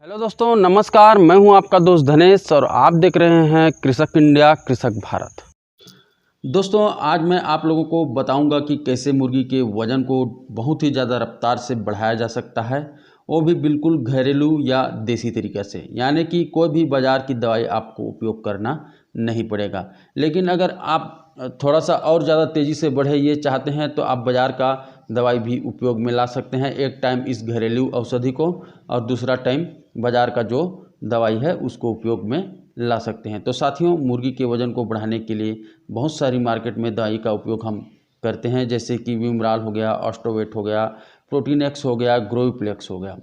Hello दोस्तों, नमस्कार। मैं हूं आपका दोस्त धनेश और आप देख रहे हैं कृषक इंडिया कृषक भारत। दोस्तों, आज मैं आप लोगों को बताऊंगा कि कैसे मुर्गी के वज़न को बहुत ही ज़्यादा रफ्तार से बढ़ाया जा सकता है, वो भी बिल्कुल घरेलू या देसी तरीक़े से। यानी कि कोई भी बाज़ार की दवाई आपको उपयोग करना नहीं पड़ेगा। लेकिन अगर आप थोड़ा सा और ज़्यादा तेज़ी से बढ़े ये चाहते हैं तो आप बाज़ार का दवाई भी उपयोग में ला सकते हैं। एक टाइम इस घरेलू औषधि को और दूसरा टाइम बाज़ार का जो दवाई है उसको उपयोग में ला सकते हैं। तो साथियों, मुर्गी के वज़न को बढ़ाने के लिए बहुत सारी मार्केट में दवाई का उपयोग हम करते हैं, जैसे कि विमराल हो गया, ऑस्टोवेट हो गया, प्रोटीन एक्स हो गया, ग्रोविप्लेक्स हो गया।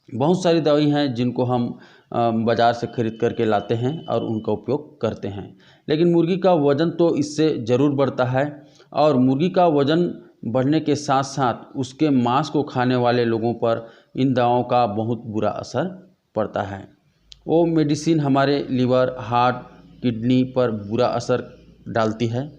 बहुत सारी दवाई हैं जिनको हम बाज़ार से ख़रीद करके लाते हैं और उनका उपयोग करते हैं। लेकिन मुर्गी का वज़न तो इससे ज़रूर बढ़ता है और मुर्गी का वज़न बढ़ने के साथ साथ उसके मांस को खाने वाले लोगों पर इन दवाओं का बहुत बुरा असर पड़ता है। वो मेडिसिन हमारे लीवर, हार्ट, किडनी पर बुरा असर डालती है,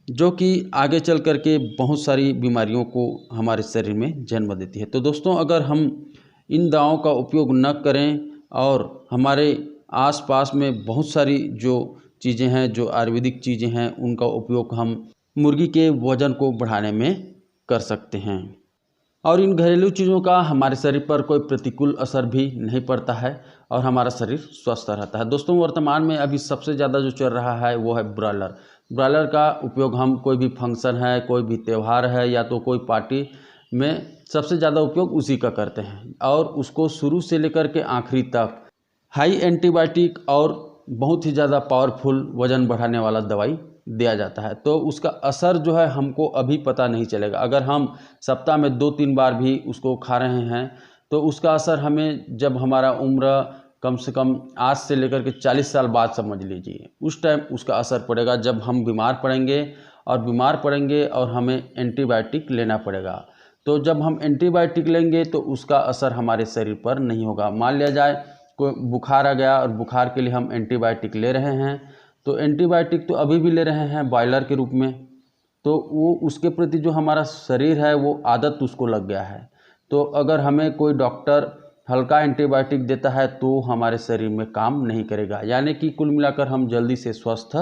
जो कि आगे चल कर के बहुत सारी बीमारियों को हमारे शरीर में जन्म देती है। तो दोस्तों, अगर हम इन दवाओं का उपयोग न करें और हमारे आसपास में बहुत सारी जो चीज़ें हैं, जो आयुर्वेदिक चीज़ें हैं, उनका उपयोग हम मुर्गी के वज़न को बढ़ाने में कर सकते हैं। और इन घरेलू चीज़ों का हमारे शरीर पर कोई प्रतिकूल असर भी नहीं पड़ता है और हमारा शरीर स्वस्थ रहता है। दोस्तों, वर्तमान में अभी सबसे ज़्यादा जो चल रहा है वो है ब्रॉयलर। ब्रॉयलर का उपयोग हम कोई भी फंक्शन है, कोई भी त्यौहार है या तो कोई पार्टी में सबसे ज़्यादा उपयोग उसी का करते हैं और उसको शुरू से लेकर के आखिरी तक हाई एंटीबायोटिक और बहुत ही ज़्यादा पावरफुल वज़न बढ़ाने वाला दवाई दिया जाता है। तो उसका असर जो है हमको अभी पता नहीं चलेगा। अगर हम सप्ताह में 2-3 बार भी उसको खा रहे हैं तो उसका असर हमें जब हमारा उम्र कम से कम आज से लेकर के 40 साल बाद समझ लीजिए, उस टाइम उसका असर पड़ेगा जब हम बीमार पड़ेंगे और हमें एंटीबायोटिक लेना पड़ेगा। तो जब हम एंटीबायोटिक लेंगे तो उसका असर हमारे शरीर पर नहीं होगा। मान लिया जाए कोई बुखार आ गया और बुखार के लिए हम एंटीबायोटिक ले रहे हैं, तो एंटीबायोटिक तो अभी भी ले रहे हैं बॉयलर के रूप में, तो वो उसके प्रति जो हमारा शरीर है वो आदत उसको लग गया है। तो अगर हमें कोई डॉक्टर हल्का एंटीबायोटिक देता है तो हमारे शरीर में काम नहीं करेगा, यानी कि कुल मिलाकर हम जल्दी से स्वस्थ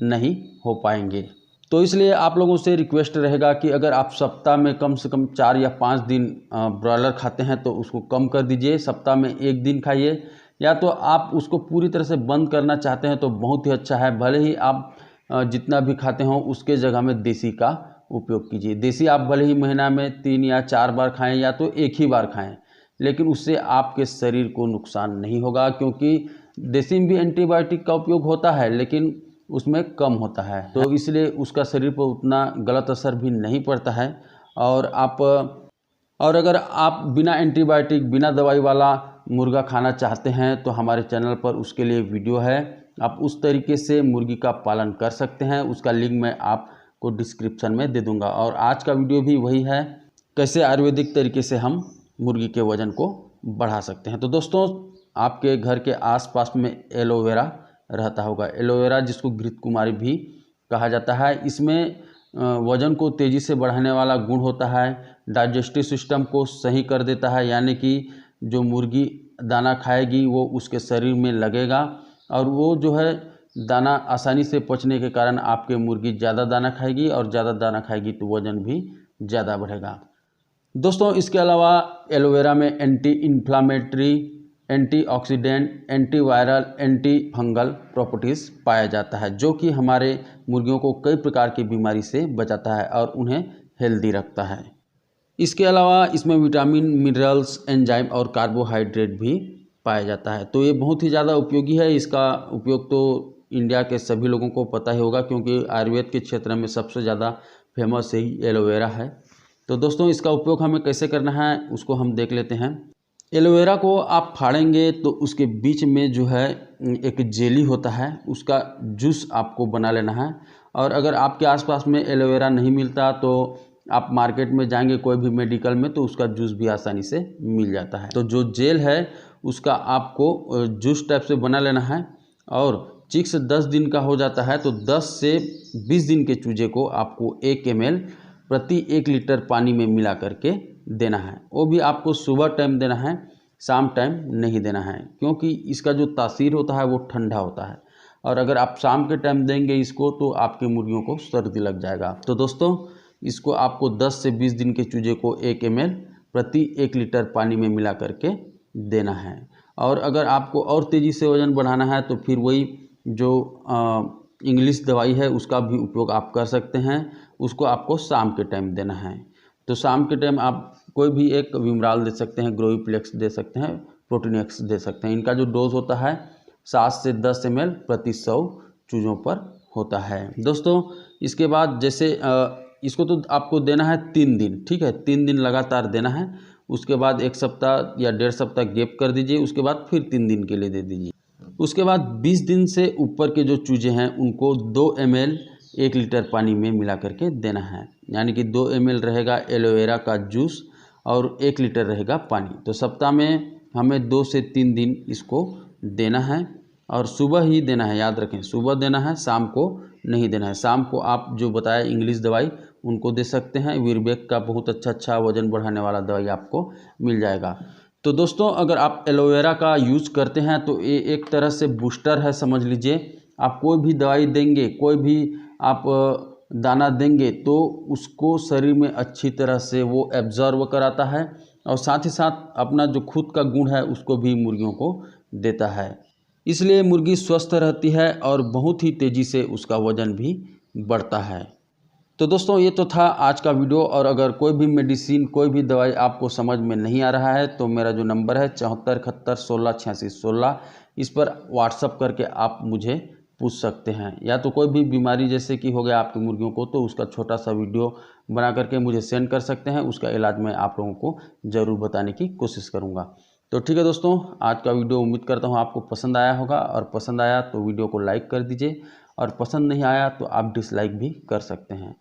नहीं हो पाएंगे। तो इसलिए आप लोगों से रिक्वेस्ट रहेगा कि अगर आप सप्ताह में कम से कम 4 या 5 दिन ब्रॉयलर खाते हैं तो उसको कम कर दीजिए, सप्ताह में 1 दिन खाइए। या तो आप उसको पूरी तरह से बंद करना चाहते हैं तो बहुत ही अच्छा है, भले ही आप जितना भी खाते हो उसके जगह में देसी का उपयोग कीजिए। देसी आप भले ही महीना में 3 या 4 बार खाएं या तो एक ही बार खाएं, लेकिन उससे आपके शरीर को नुकसान नहीं होगा, क्योंकि देसी में भी एंटीबायोटिक का उपयोग होता है लेकिन उसमें कम होता है, तो इसलिए उसका शरीर पर उतना गलत असर भी नहीं पड़ता है। और अगर आप बिना एंटीबायोटिक, बिना दवाई वाला मुर्गा खाना चाहते हैं तो हमारे चैनल पर उसके लिए वीडियो है। आप उस तरीके से मुर्गी का पालन कर सकते हैं, उसका लिंक मैं आपको डिस्क्रिप्शन में दे दूंगा। और आज का वीडियो भी वही है, कैसे आयुर्वेदिक तरीके से हम मुर्गी के वज़न को बढ़ा सकते हैं। तो दोस्तों, आपके घर के आसपास में एलोवेरा रहता होगा, एलोवेरा जिसको घृत कुमारी भी कहा जाता है। इसमें वज़न को तेज़ी से बढ़ाने वाला गुण होता है, डाइजेस्टिव सिस्टम को सही कर देता है, यानी कि जो मुर्गी दाना खाएगी वो उसके शरीर में लगेगा और वो जो है दाना आसानी से पचने के कारण आपके मुर्गी ज़्यादा दाना खाएगी और ज़्यादा दाना खाएगी तो वज़न भी ज़्यादा बढ़ेगा। दोस्तों, इसके अलावा एलोवेरा में anti inflammatory, antioxidant, antiviral, anti fungal properties पाया जाता है, जो कि हमारे मुर्गियों को कई प्रकार की बीमारी से बचाता है और उन्हें हेल्दी रखता है। इसके अलावा इसमें विटामिन, मिनरल्स, एंजाइम और कार्बोहाइड्रेट भी पाया जाता है। तो ये बहुत ही ज़्यादा उपयोगी है। इसका उपयोग तो इंडिया के सभी लोगों को पता ही होगा, क्योंकि आयुर्वेद के क्षेत्र में सबसे ज़्यादा फेमस ही एलोवेरा है। तो दोस्तों, इसका उपयोग हमें कैसे करना है उसको हम देख लेते हैं। एलोवेरा को आप फाड़ेंगे तो उसके बीच में जो है एक जेली होता है, उसका जूस आपको बना लेना है। और अगर आपके आसपास में एलोवेरा नहीं मिलता तो आप मार्केट में जाएंगे कोई भी मेडिकल में तो उसका जूस भी आसानी से मिल जाता है। तो जो जेल है उसका आपको जूस टाइप से बना लेना है और चिक्स 10 दिन का हो जाता है तो 10 से 20 दिन के चूजे को आपको 1 ml प्रति 1 लीटर पानी में मिला करके देना है। वो भी आपको सुबह टाइम देना है शाम टाइम नहीं देना है, क्योंकि इसका जो तासीर होता है वो ठंडा होता है, और अगर आप शाम के टाइम देंगे इसको तो आपके मुर्गियों को सर्दी लग जाएगा। तो दोस्तों इसको आपको 10 से 20 दिन के चूजे को 1 ml प्रति 1 लीटर पानी में मिला करके देना है। और अगर आपको और तेज़ी से वज़न बढ़ाना है तो फिर वही जो इंग्लिश दवाई है उसका भी उपयोग आप कर सकते हैं। उसको आपको शाम के टाइम देना है। तो शाम के टाइम आप कोई भी एक विमराल दे सकते हैं, ग्रोविप्लेक्स दे सकते हैं, प्रोटीनेक्स दे सकते हैं। इनका जो डोज होता है 7 से 10 ml प्रति 100 चूज़ों पर होता है। दोस्तों इसके बाद जैसे इसको तो आपको देना है 3 दिन, ठीक है, 3 दिन लगातार देना है। उसके बाद 1 सप्ताह या 1.5 सप्ताह गैप कर दीजिए, उसके बाद फिर 3 दिन के लिए दे दीजिए। उसके बाद 20 दिन से ऊपर के जो चूजे हैं उनको 2 ml 1 लीटर पानी में मिला करके देना है, यानी कि 2 ml रहेगा एलोवेरा का जूस और 1 लीटर रहेगा पानी। तो सप्ताह में हमें 2 से 3 दिन इसको देना है, और सुबह ही देना है, याद रखें सुबह देना है, शाम को नहीं देना है। शाम को आप जो बताया इंग्लिश दवाई उनको दे सकते हैं। वीरबैक का बहुत अच्छा वजन बढ़ाने वाला दवाई आपको मिल जाएगा। तो दोस्तों अगर आप एलोवेरा का यूज़ करते हैं तो ये एक तरह से बूस्टर है, समझ लीजिए। आप कोई भी दवाई देंगे, कोई भी आप दाना देंगे तो उसको शरीर में अच्छी तरह से वो एब्जॉर्व कराता है, और साथ ही साथ अपना जो खुद का गुण है उसको भी मुर्गियों को देता है। इसलिए मुर्गी स्वस्थ रहती है और बहुत ही तेज़ी से उसका वज़न भी बढ़ता है। तो दोस्तों ये तो था आज का वीडियो, और अगर कोई भी मेडिसिन, कोई भी दवाई आपको समझ में नहीं आ रहा है तो मेरा जो नंबर है 74 71 16 86 16, इस पर व्हाट्सअप करके आप मुझे पूछ सकते हैं। या तो कोई भी बीमारी जैसे कि हो गया आपकी मुर्गियों को, तो उसका छोटा सा वीडियो बना करके मुझे सेंड कर सकते हैं। उसका इलाज मैं आप लोगों को ज़रूर बताने की कोशिश करूँगा। तो ठीक है दोस्तों, आज का वीडियो उम्मीद करता हूँ आपको पसंद आया होगा, और पसंद आया तो वीडियो को लाइक कर दीजिए, और पसंद नहीं आया तो आप डिसलाइक भी कर सकते हैं।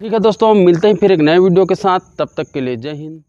ठीक है दोस्तों, मिलते हैं फिर एक नए वीडियो के साथ। तब तक के लिए जय हिंद।